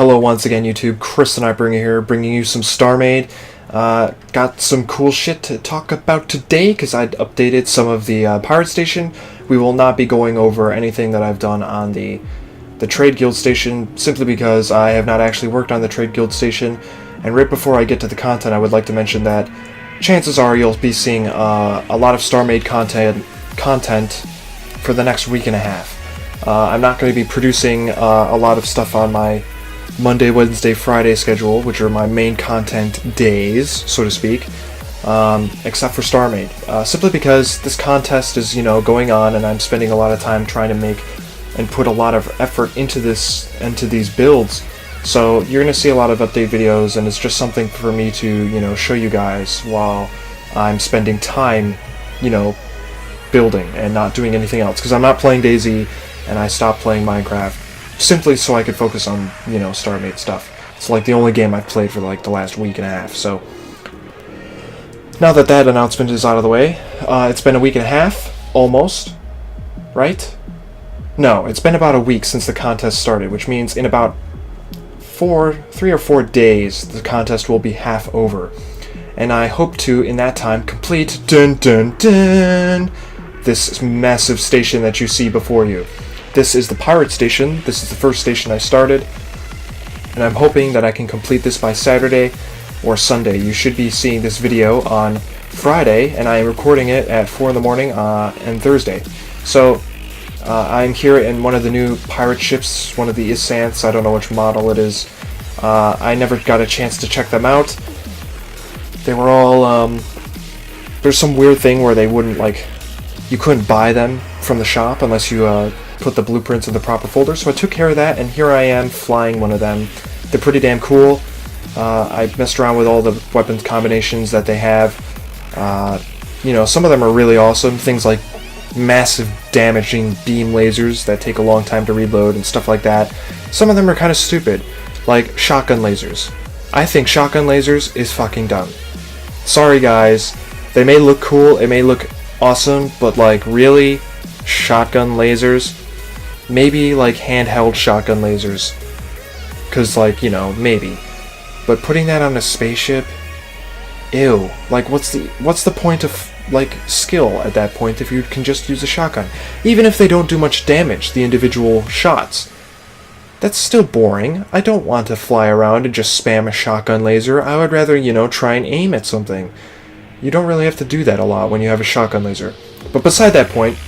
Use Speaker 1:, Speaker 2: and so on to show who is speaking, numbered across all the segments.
Speaker 1: Hello once again, YouTube. Chris and I bringing you some Starmade. Got some cool shit to talk about today because I updated some of the Pirate Station. We will not be going over anything that I've done on the Trade Guild Station, simply because I have not actually worked on the Trade Guild Station. And right before I get to the content, I would like to mention that chances are you'll be seeing a lot of Starmade content for the next week and a half. I'm not going to be producing a lot of stuff on my Monday, Wednesday, Friday schedule, which are my main content days, so to speak, except for Starmade. Simply because this contest is, going on, and I'm spending a lot of time trying to make and put a lot of effort into these builds. So you're going to see a lot of update videos, and it's just something for me to, show you guys while I'm spending time, building and not doing anything else. Because I'm not playing DayZ, and I stopped playing Minecraft simply so I could focus on, Starmade stuff. It's like the only game I've played for like the last week and a half. So now that that announcement is out of the way, it's been a week and a half, almost, right? No, it's been about a week since the contest started, which means in about 3 or 4 days, the contest will be half over. And I hope to, in that time, complete this massive station that you see before you. This is the Pirate Station. This is the first station I started, and I'm hoping that I can complete this by Saturday or Sunday. You should be seeing this video on Friday, and I am recording it at 4 in the morning on Thursday. So I'm here in one of the new pirate ships, one of the Isanths. I don't know which model it is. I never got a chance to check them out. They were all, there's some weird thing where they wouldn't, you couldn't buy them from the shop unless you put the blueprints in the proper folder. So I took care of that, and here I am flying one of them. They're pretty damn cool. I messed around with all the weapons combinations that they have. Some of them are really awesome. Things like massive damaging beam lasers that take a long time to reload and stuff like that. Some of them are kind of stupid, like shotgun lasers. I think shotgun lasers is fucking dumb. Sorry guys, they may look cool, it may look awesome, but really, shotgun lasers? Maybe handheld shotgun lasers, cause maybe. But putting that on a spaceship, ew. What's the point of skill at that point if you can just use a shotgun? Even if they don't do much damage, the individual shots, that's still boring. I don't want to fly around and just spam a shotgun laser. I would rather, try and aim at something. You don't really have to do that a lot when you have a shotgun laser. But beside that point,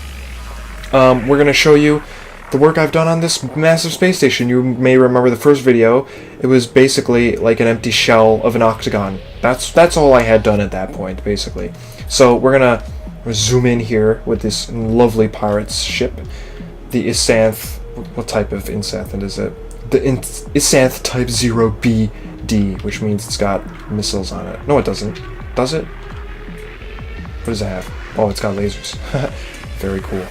Speaker 1: we're going to show you the work I've done on this massive space station. You may remember the first video. It was basically like an empty shell of an octagon. That's all I had done at that point, basically. So we're going to zoom in here with this lovely pirate's ship, the Isanth. What type of Isanth is it? The Isanth Type 0BD, which means it's got missiles on it. No, it doesn't. Does it? What does it have? Oh, it's got lasers. Very cool.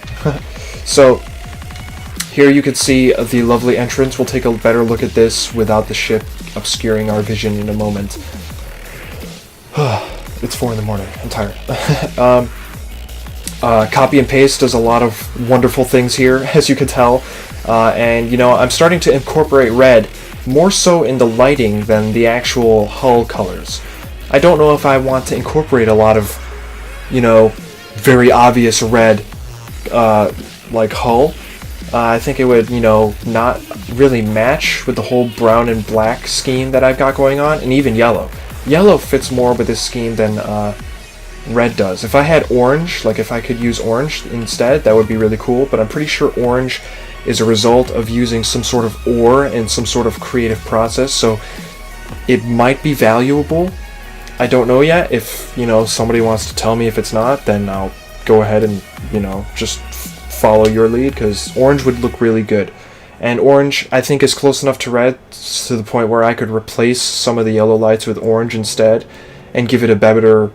Speaker 1: So, here you can see the lovely entrance. We'll take a better look at this without the ship obscuring our vision in a moment. It's 4 in the morning. I'm tired. Copy and paste does a lot of wonderful things here, as you can tell. And, I'm starting to incorporate red more so in the lighting than the actual hull colors. I don't know if I want to incorporate a lot of, very obvious red, hull. I think it would, not really match with the whole brown and black scheme that I've got going on, and even yellow. Yellow fits more with this scheme than red does. If I had orange, if I could use orange instead, that would be really cool, but I'm pretty sure orange is a result of using some sort of ore and some sort of creative process, so it might be valuable. I don't know yet. If, somebody wants to tell me if it's not, then I'll go ahead and, just follow your lead, because orange would look really good. And orange, I think, is close enough to red to the point where I could replace some of the yellow lights with orange instead and give it a better,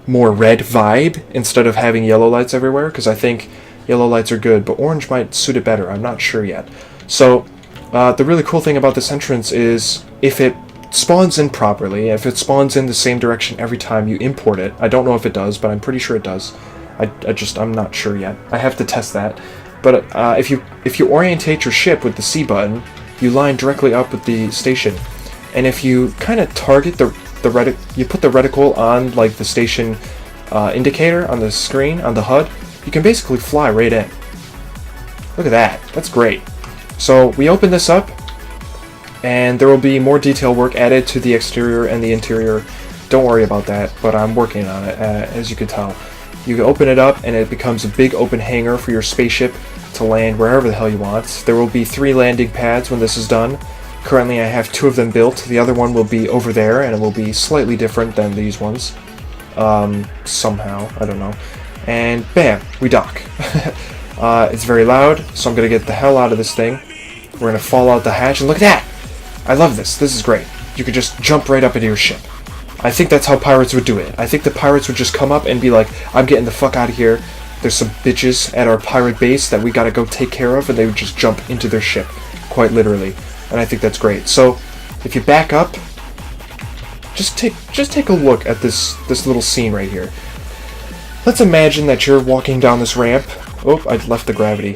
Speaker 1: more red vibe instead of having yellow lights everywhere, because I think yellow lights are good, but orange might suit it better. I'm not sure yet. So, the really cool thing about this entrance is if it spawns in properly, if it spawns in the same direction every time you import it. I don't know if it does, but I'm pretty sure it does. I'm not sure yet. I have to test that. But if you orientate your ship with the C button, you line directly up with the station. And if you kind of target you put the reticle on like the station indicator on the screen, on the HUD, you can basically fly right in. Look at that. That's great. So we open this up, and there will be more detail work added to the exterior and the interior. Don't worry about that, but I'm working on it, as you can tell. You can open it up, and it becomes a big open hangar for your spaceship to land wherever the hell you want. There will be 3 landing pads when this is done. Currently I have 2 of them built. The other one will be over there, and it will be slightly different than these ones. Somehow, I don't know. And bam, we dock. It's very loud, so I'm going to get the hell out of this thing. We're going to fall out the hatch, and look at that! I love this. This is great. You could just jump right up into your ship. I think that's how pirates would do it. I think the pirates would just come up and be like, I'm getting the fuck out of here. There's some bitches at our pirate base that we gotta go take care of, and they would just jump into their ship, quite literally. And I think that's great. So, if you back up, just take a look at this little scene right here. Let's imagine that you're walking down this ramp. Oh, I left the gravity.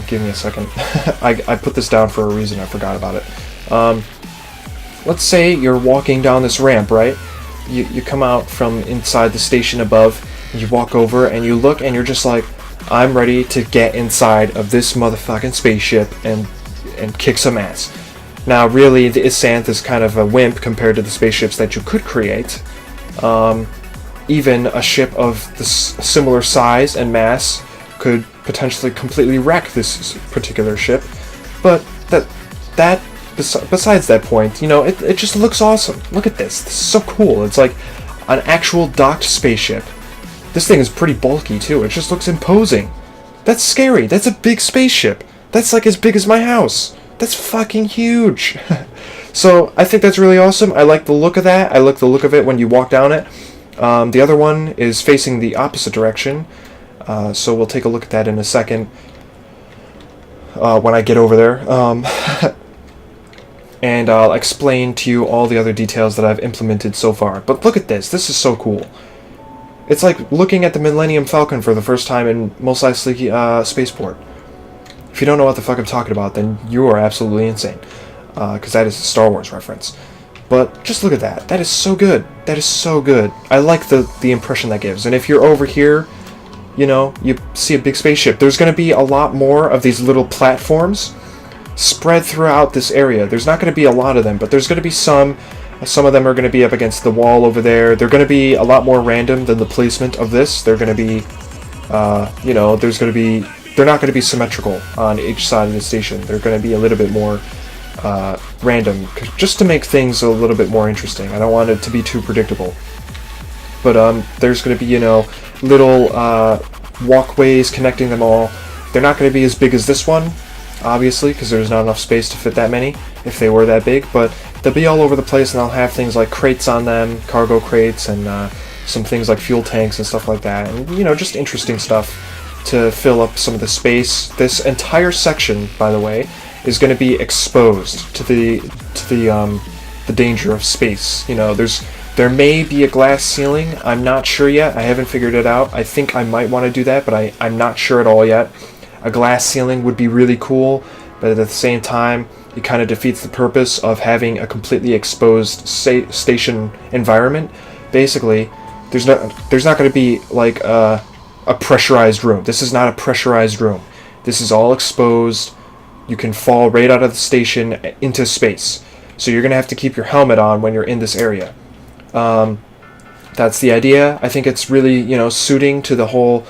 Speaker 1: Give me a second. I put this down for a reason. I forgot about it. Let's say you're walking down this ramp, right? You come out from inside the station above, and you walk over, and you look, and you're just like, I'm ready to get inside of this motherfucking spaceship and kick some ass. Now, really, the Isanth is kind of a wimp compared to the spaceships that you could create. Even a ship of this similar size and mass could potentially completely wreck this particular ship. But besides that point, you know, it just looks awesome. Look at this. This is so cool. It's like an actual docked spaceship. This thing is pretty bulky, too. It just looks imposing. That's scary. That's a big spaceship. That's like as big as my house. That's fucking huge. So I think that's really awesome. I like the look of that. I like the look of it when you walk down it. The other one is facing the opposite direction. So we'll take a look at that in a second when I get over there. And I'll explain to you all the other details that I've implemented so far. But look at this. This is so cool. It's like looking at the Millennium Falcon for the first time in Mos Eisley Spaceport. If you don't know what the fuck I'm talking about, then you are absolutely insane. Because that is a Star Wars reference. But just look at that. That is so good. That is so good. I like the impression that gives. And if you're over here, you know, you see a big spaceship. There's going to be a lot more of these little platforms spread throughout this area. There's not going to be a lot of them, but there's going to be some. Some of them are going to be up against the wall over there. They're going to be a lot more random than the placement of this. They're going to be, you know, they're not going to be symmetrical on each side of the station. They're going to be a little bit more random, just to make things a little bit more interesting. I don't want it to be too predictable. But there's going to be, you know, little walkways connecting them all. They're not going to be as big as this one, obviously, because there's not enough space to fit that many, if they were that big, but they'll be all over the place, and they'll have things like crates on them, cargo crates, and some things like fuel tanks and stuff like that, and, you know, just interesting stuff to fill up some of the space. This entire section, by the way, is going to be exposed to the danger of space. You know, there may be a glass ceiling. I'm not sure yet. I haven't figured it out. I think I might want to do that, but I'm not sure at all yet. A glass ceiling would be really cool, but at the same time, it kind of defeats the purpose of having a completely exposed station environment. Basically, there's not going to be like a pressurized room. This is not a pressurized room. This is all exposed. You can fall right out of the station into space. So you're going to have to keep your helmet on when you're in this area. That's the idea. I think it's really, you know, suiting to the whole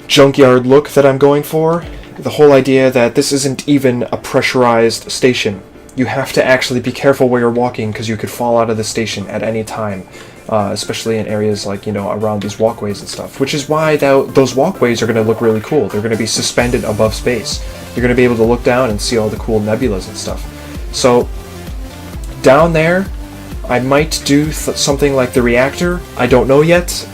Speaker 1: junkyard look that I'm going for. The whole idea that this isn't even a pressurized station. You have to actually be careful where you're walking because you could fall out of the station at any time, especially in areas like, you know, around these walkways and stuff, which is why those walkways are going to look really cool. They're going to be suspended above space. You're going to be able to look down and see all the cool nebulas and stuff. So down there, I might do something like the reactor. I don't know yet.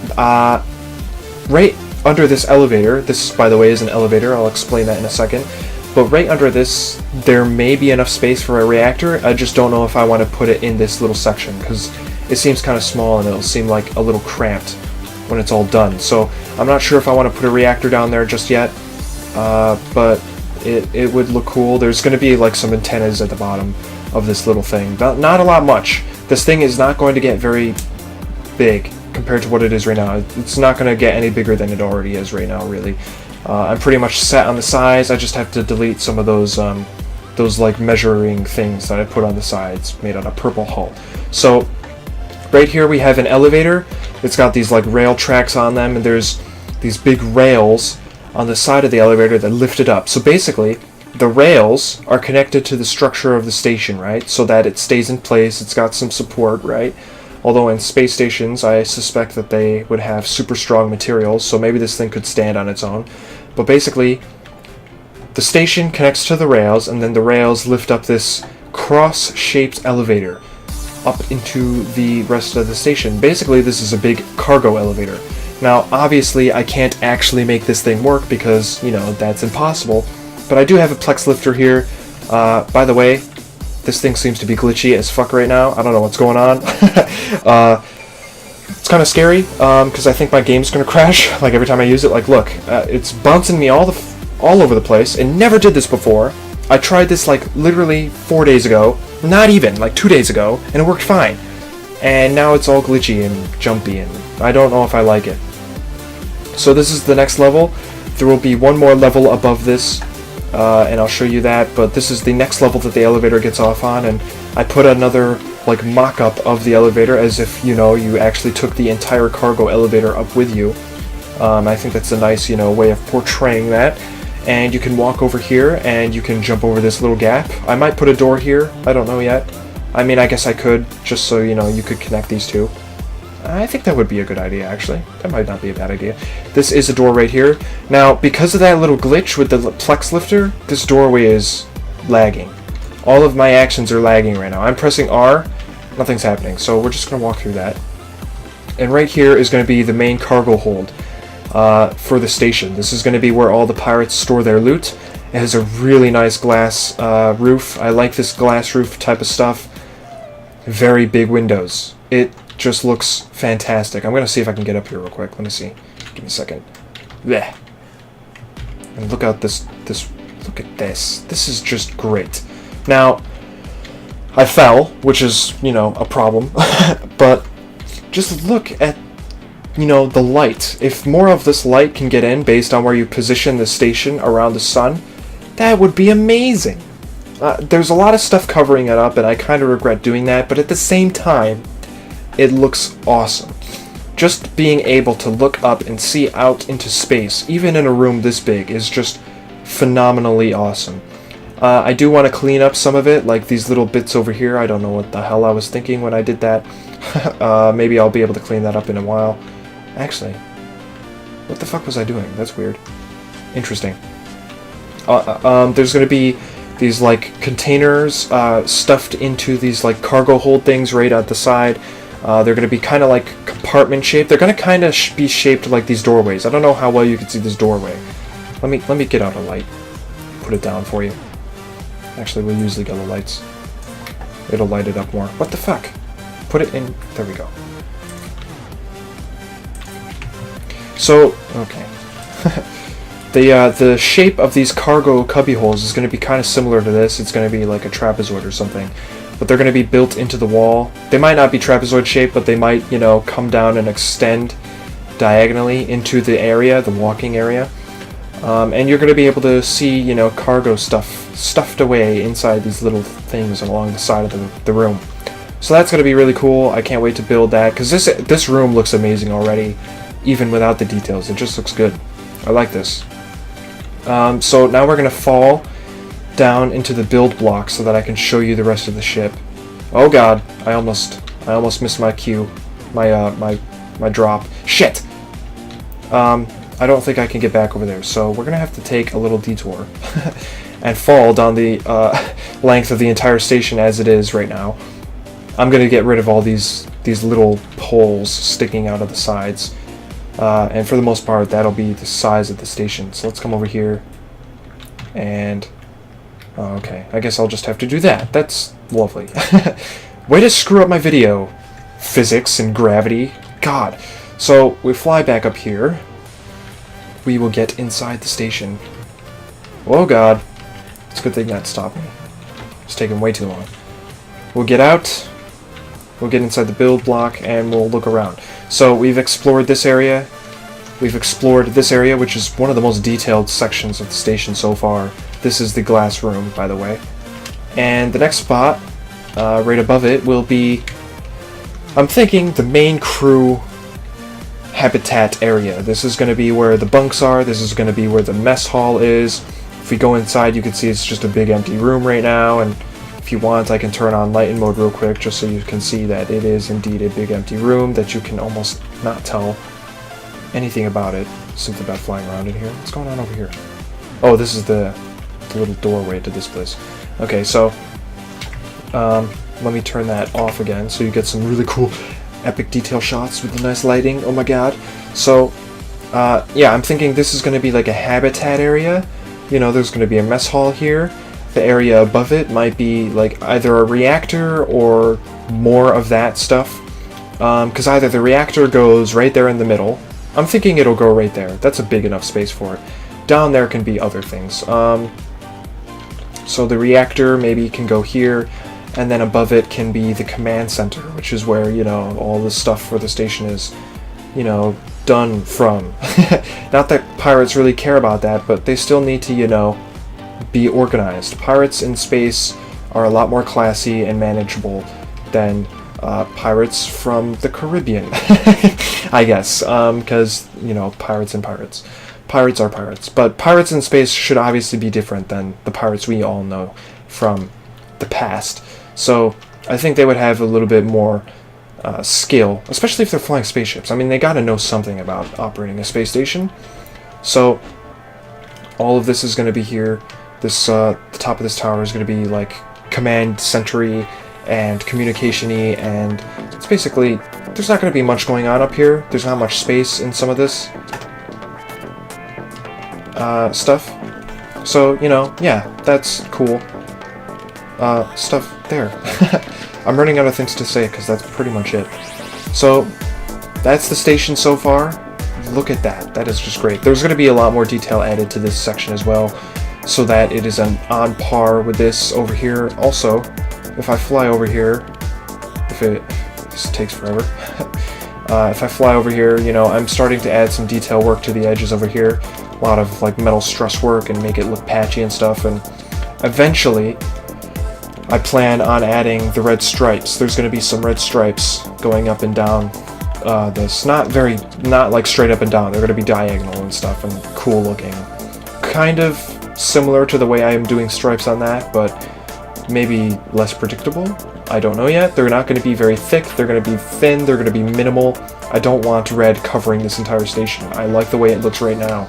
Speaker 1: Right under this elevator, this, by the way, is an elevator. I'll explain that in a second. But right under this, there may be enough space for a reactor. I just don't know if I want to put it in this little section, because it seems kind of small and it'll seem like a little cramped when it's all done. So I'm not sure if I want to put a reactor down there just yet. But it would look cool. There's going to be like some antennas at the bottom of this little thing. Not a lot much. This thing is not going to get very big compared to what it is right now. It's not going to get any bigger than it already is right now, really. I'm pretty much set on the size. I just have to delete some of those like measuring things that I put on the sides made on a purple hull. So right here we have an elevator. It's got these like rail tracks on them, and there's these big rails on the side of the elevator that lift it up. So basically the rails are connected to the structure of the station, right? So that it stays in place. It's got some support, right? Although in space stations, I suspect that they would have super strong materials, so maybe this thing could stand on its own. But basically, the station connects to the rails, and then the rails lift up this cross-shaped elevator up into the rest of the station. Basically, this is a big cargo elevator. Now, obviously, I can't actually make this thing work because, you know, that's impossible. But I do have a Plex lifter here. By the way, this thing seems to be glitchy as fuck right now. I don't know what's going on. It's kind of scary because I think my game's gonna crash. Like every time I use it. Like, look, it's bouncing me all over the place. It never did this before. I tried this like literally 4 days ago. Not even, like 2 days ago, and it worked fine. And now it's all glitchy and jumpy, and I don't know if I like it. So this is the next level. There will be one more level above this. And I'll show you that, but this is the next level that the elevator gets off on, and I put another like mock-up of the elevator as if, you know, you actually took the entire cargo elevator up with you. I think that's a nice, you know, way of portraying that. And you can walk over here and you can jump over this little gap. I might put a door here, I don't know yet. I mean, I guess I could, just so, you know, you could connect these two. I think that would be a good idea, actually. That might not be a bad idea. This is a door right here. Now, because of that little glitch with the Plex lifter, this doorway is lagging. All of my actions are lagging right now. I'm pressing R, nothing's happening, so we're just going to walk through that. And right here is going to be the main cargo hold for the station. This is going to be where all the pirates store their loot. It has a really nice glass roof. I like this glass roof type of stuff. Very big windows. It just looks fantastic. I'm gonna see if I can get up here real quick. Let me see. Give me a second. Blech. And look at this. Look at this. This is just great. Now, I fell, which is, you know, a problem. But just look at, you know, the light. If more of this light can get in based on where you position the station around the sun, that would be amazing. There's a lot of stuff covering it up, and I kind of regret doing that. But at the same time, it looks awesome. Just being able to look up and see out into space, even in a room this big, is just phenomenally awesome. I do want to clean up some of it, like these little bits over here. I don't know what the hell I was thinking when I did that. Maybe I'll be able to clean that up in a while. Actually, what the fuck was I doing? That's weird. Interesting. There's going to be these like containers stuffed into these like cargo hold things right at the side. They're going to be kind of like compartment shaped. They're going to kind of be shaped like these doorways. I don't know how well you can see this doorway. Let me get out a light. Put it down for you. Actually, we'll use the yellow lights. It'll light it up more. What the fuck? Put it in. There we go. So, okay. The shape of these cargo cubby holes is going to be kind of similar to this. It's going to be like a trapezoid or something. But they're going to be built into the wall. They might not be trapezoid shaped, but they might, you know, come down and extend diagonally into the area, the walking area. And you're going to be able to see, you know, cargo stuff stuffed away inside these little things along the side of the room. So that's going to be really cool. I can't wait to build that, because this room looks amazing already, even without the details. It just looks good. I like this. So now we're going to fall down into the build block so that I can show you the rest of the ship. Oh god, I almost missed my cue, my drop. Shit. I don't think I can get back over there, so we're gonna have to take a little detour and fall down the length of the entire station as it is right now. I'm gonna get rid of all these little poles sticking out of the sides, and for the most part, that'll be the size of the station. So let's come over here and. Oh, okay, I guess I'll just have to do that. That's lovely. Way to screw up my video. Physics and gravity. God. So, we fly back up here. We will get inside the station. Oh god. It's a good thing that stopped me. It's taking way too long. We'll get out, we'll get inside the build block, and we'll look around. So we've explored this area. We've explored this area, which is one of the most detailed sections of the station so far. This is the glass room, by the way. And the next spot, right above it, will be, I'm thinking, the main crew habitat area. This is going to be where the bunks are. This is going to be where the mess hall is. If we go inside, you can see it's just a big empty room right now, and if you want, I can turn on lighten mode real quick just so you can see that it is indeed a big empty room that you can almost not tell anything about it simply by flying around in here. What's going on over here? Oh, this is the little doorway to this place. Okay, so let me turn that off again so you get some really cool epic detail shots with the nice lighting. Oh my god. So yeah, I'm thinking this is going to be like a habitat area. You know, there's going to be a mess hall here. The area above it might be like either a reactor or more of that stuff, because either the reactor goes right there in the middle. I'm thinking it'll go right there. That's a big enough space for it. Down there can be other things. So the reactor maybe can go here, and then above it can be the command center, which is where, you know, all the stuff for the station is, you know, done from. Not that pirates really care about that, but they still need to, you know, be organized. Pirates in space are a lot more classy and manageable than pirates from the Caribbean, I guess, because, you know, pirates and pirates. Pirates are pirates, but pirates in space should obviously be different than the pirates we all know from the past. So I think they would have a little bit more skill, especially if they're flying spaceships. I mean, they gotta know something about operating a space station. So all of this is going to be here. This the top of this tower is going to be like command century and communication-y, and it's basically, there's not going to be much going on up here. There's not much space in some of this stuff. So, you know, yeah, that's cool. Stuff there. I'm running out of things to say because that's pretty much it. So, that's the station so far. Look at that. That is just great. There's going to be a lot more detail added to this section as well, so that it is on par with this over here. Also, if I fly over here, this takes forever. If I fly over here, you know, I'm starting to add some detail work to the edges over here. A lot of like metal stress work and make it look patchy and stuff. And eventually, I plan on adding the red stripes. There's going to be some red stripes going up and down this. Not like straight up and down. They're going to be diagonal and stuff and cool looking. Kind of similar to the way I am doing stripes on that, but maybe less predictable. I don't know yet. They're not going to be very thick. They're going to be thin. They're going to be minimal. I don't want red covering this entire station. I like the way it looks right now.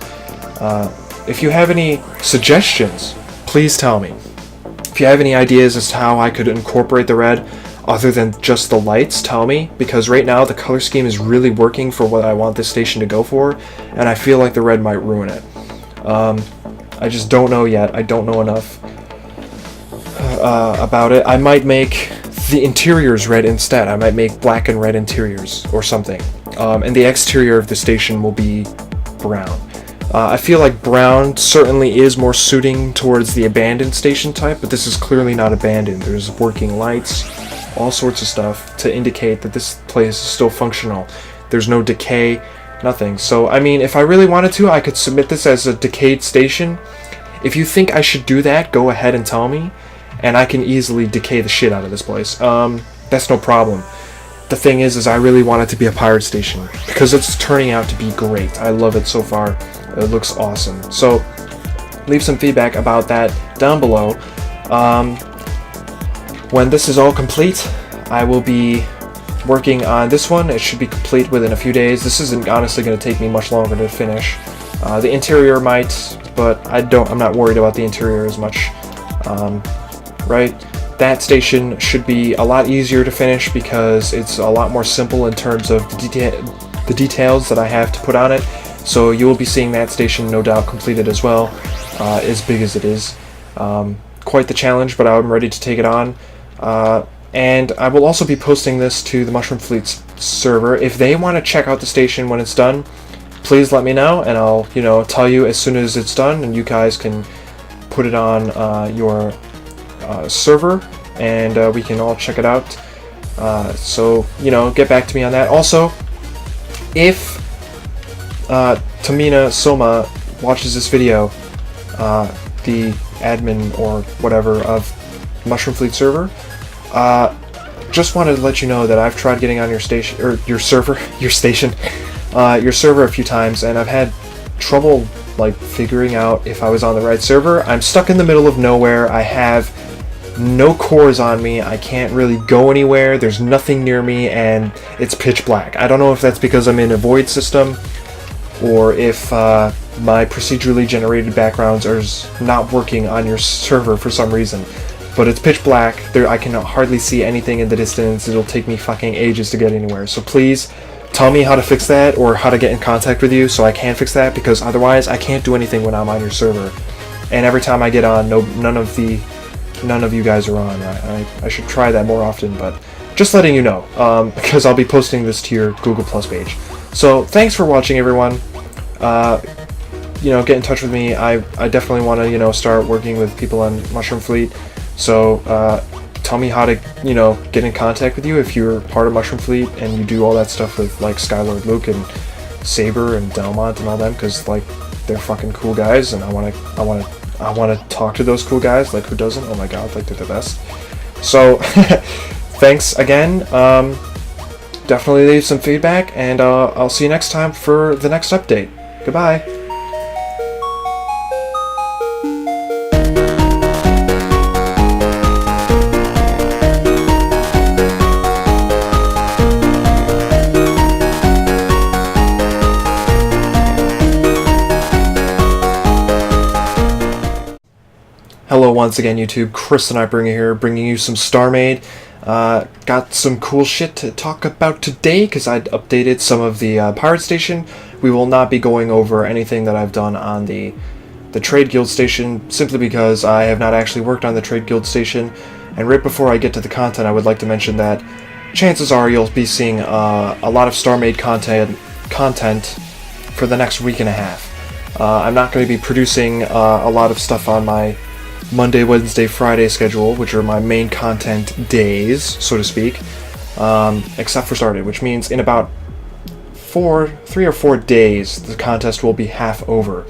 Speaker 1: If you have any suggestions, please tell me. If you have any ideas as to how I could incorporate the red other than just the lights, tell me, because right now the color scheme is really working for what I want this station to go for, and I feel like the red might ruin it. I just don't know yet. I don't know enough about it. I might make the interiors red instead. I might make black and red interiors or something. And the exterior of the station will be brown. I feel like brown certainly is more suiting towards the abandoned station type, but this is clearly not abandoned. There's working lights, all sorts of stuff to indicate that this place is still functional. There's no decay, nothing. So, I mean, if I really wanted to, I could submit this as a decayed station. If you think I should do that, go ahead and tell me, and I can easily decay the shit out of this place. That's no problem. The thing is I really want it to be a pirate station, because it's turning out to be great. I love it so far. It looks awesome. So, leave some feedback about that down below. When this is all complete, I will be working on this one. It should be complete within a few days. This isn't honestly going to take me much longer to finish. The interior might, but I'm not worried about the interior as much. Right? That station should be a lot easier to finish because it's a lot more simple in terms of the details that I have to put on it. So you will be seeing that station no doubt completed as well, as big as it is. Quite the challenge, but I'm ready to take it on. And I will also be posting this to the Mushroom Fleet's server. If they want to check out the station when it's done, please let me know, and I'll, tell you as soon as it's done, and you guys can put it on your server, and we can all check it out. So, you know, get back to me on that. Also, if Tamina Soma watches this video, the admin or whatever of Mushroom Fleet server, just wanted to let you know that I've tried getting on your station, or your server, your server a few times, and I've had trouble like figuring out if I was on the right server. I'm stuck in the middle of nowhere. I have no cores on me. I can't really go anywhere. There's nothing near me, and it's pitch black. I don't know if that's because I'm in a void system, or if my procedurally generated backgrounds are not working on your server for some reason. But it's pitch black. I can hardly see anything in the distance. It'll take me fucking ages to get anywhere. So please tell me how to fix that, or how to get in contact with you so I can fix that, because otherwise I can't do anything when I'm on your server. And every time I get on, none of you guys are on. I should try that more often, but just letting you know, because I'll be posting this to your Google Plus page. So thanks for watching, everyone. You know, get in touch with me. I definitely want to, you know, start working with people on Mushroom Fleet. So tell me how to, you know, get in contact with you if you're part of Mushroom Fleet and you do all that stuff with like Skylord Luke and Saber and Delmont and all them, because like they're fucking cool guys, and I want to talk to those cool guys. Like, who doesn't? Oh my god, like they're the best. So thanks again. Definitely leave some feedback, and I'll see you next time for the next update. Goodbye. Hello once again, YouTube. Chris and I bringing you some Starmade. Got some cool shit to talk about today, because I updated some of the Pirate Station. We will not be going over anything that I've done on the Trade Guild Station, simply because I have not actually worked on the Trade Guild Station. And right before I get to the content, I would like to mention that chances are you'll be seeing a lot of Starmade content for the next week and a half. I'm not going to be producing a lot of stuff on my Monday, Wednesday, Friday schedule, which are my main content days, so to speak, except for Started, which means in about 3 or 4 days, the contest will be half over.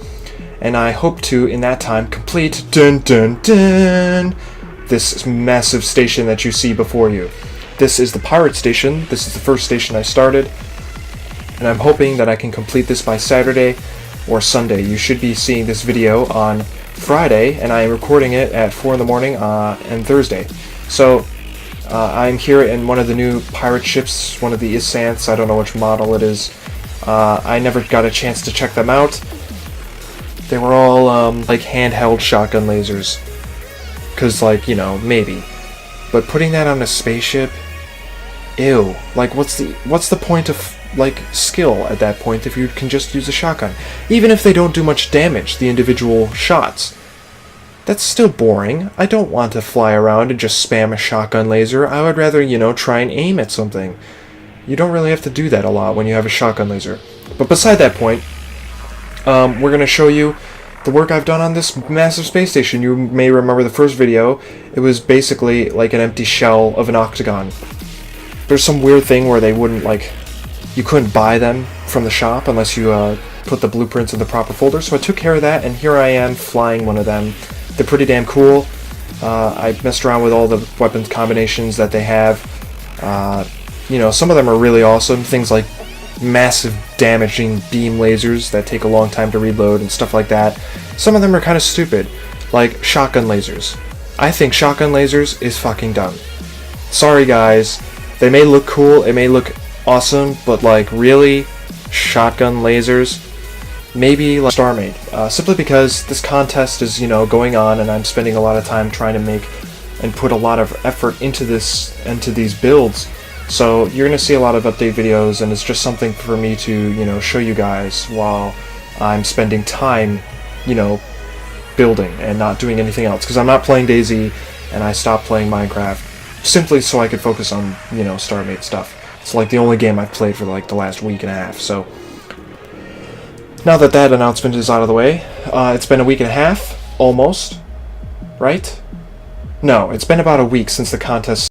Speaker 1: And I hope to, in that time, complete this massive station that you see before you. This is the Pirate Station. This is the first station I started, and I'm hoping that I can complete this by Saturday or Sunday. You should be seeing this video on Friday, and I am recording it at 4 in the morning and Thursday. So I'm here in one of the new pirate ships, one of the Issanths. I don't know which model it is. I never got a chance to check them out. They were all like handheld shotgun lasers, because, like, you know, maybe. But putting that on a spaceship, ew. Like, what's the point of like skill at that point if you can just use a shotgun? Even if they don't do much damage, the individual shots, that's still boring. I don't want to fly around and just spam a shotgun laser. I would rather, you know, try and aim at something. You don't really have to do that a lot when you have a shotgun laser. But beside that point, we're going to show you the work I've done on this massive space station. You may remember the first video. It was basically like an empty shell of an octagon. There's some weird thing where they wouldn't, like, you couldn't buy them from the shop unless you put the blueprints in the proper folder, so I took care of that, and here I am flying one of them. They're pretty damn cool. I messed around with all the weapons combinations that they have. You know, some of them are really awesome, things like massive damaging beam lasers that take a long time to reload and stuff like that. Some of them are kind of stupid, like shotgun lasers. I think shotgun lasers is fucking dumb. Sorry guys, they may look cool, it may look awesome, but like, really? Shotgun lasers? Maybe like Starmade. Simply because this contest is, you know, going on, and I'm spending a lot of time trying to make and put a lot of effort into these builds. So you're gonna see a lot of update videos, and it's just something for me to, you know, show you guys while I'm spending time, you know, building and not doing anything else. Because I'm not playing DayZ, and I stopped playing Minecraft simply so I could focus on, you know, Starmade stuff. It's like the only game I've played for like the last week and a half. So now that that announcement is out of the way, it's been a week and a half, almost, right? No, it's been about a week since the contest